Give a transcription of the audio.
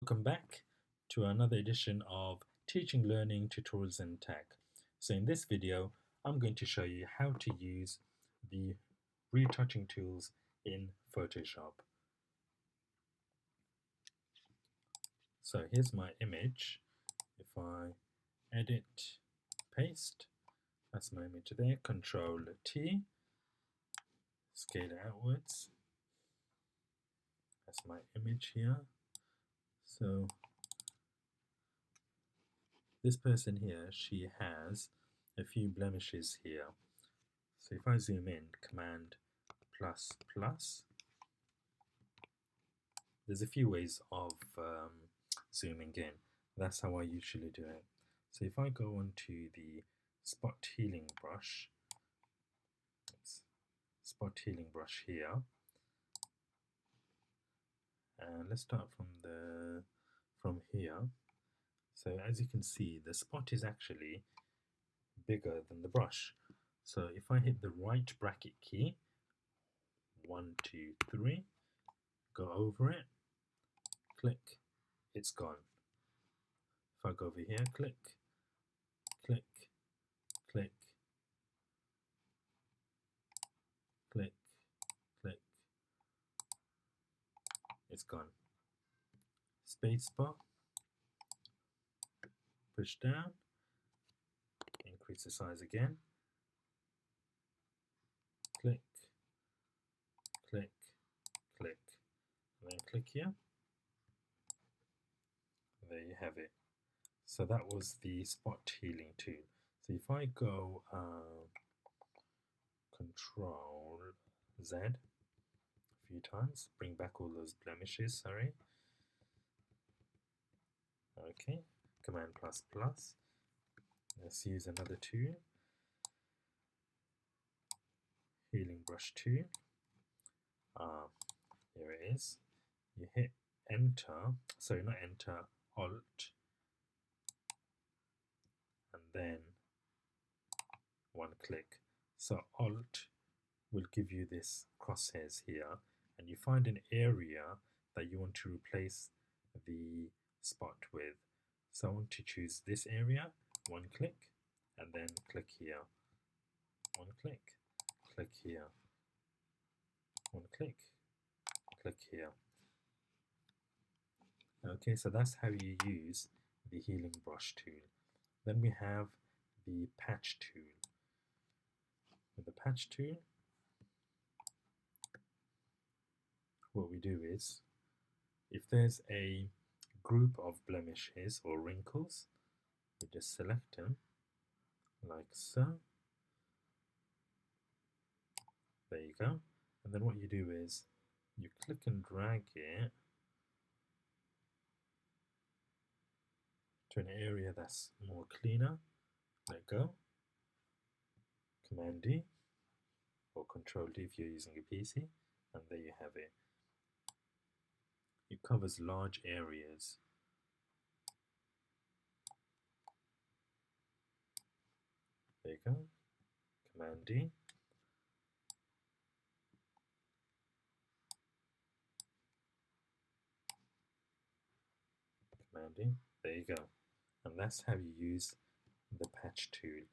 Welcome back to another edition of Teaching, Learning, Tutorials and Tech. So in this video, I'm going to show you how to use the retouching tools in Photoshop. So here's my image. If I edit, paste, that's my image there, Control T, scale it outwards. That's my image here. So this person here, she has a few blemishes here. So if I zoom in, Command plus plus, there's a few ways of zooming in. That's how I usually do it. So if I go onto the spot healing brush, here, and let's start from here. So as you can see, the spot is actually bigger than the brush. So if I hit the right bracket key, 1, 2, 3, go over it, click, it's gone. If I go over here, click, click, click, click, click, it's gone. Spacebar, push down, increase the size again, click, click, click, and then click here. There you have it. So that was the spot healing tool. So if I go Control Z a few times, bring back all those blemishes, sorry. Okay, Command plus plus. Let's use another tool. Healing brush tool. Here it is. You hit enter, sorry, not enter, alt, and then one click. So alt will give you this crosshairs here, and you find an area that you want to replace the spot with. So I want to choose this area, one click, and then click here, one click, click here, one click, click here. Okay, so that's how you use the healing brush tool. Then we have the patch tool. With the patch tool, what we do is, if there's a group of blemishes or wrinkles, we just select them like so. There you go. And then what you do is you click and drag it to an area that's more cleaner. Let go. Command D or Control D if you're using a PC, and there you have it. It covers large areas. There you go. Command D. Command D. There you go. And that's how you use the patch tool.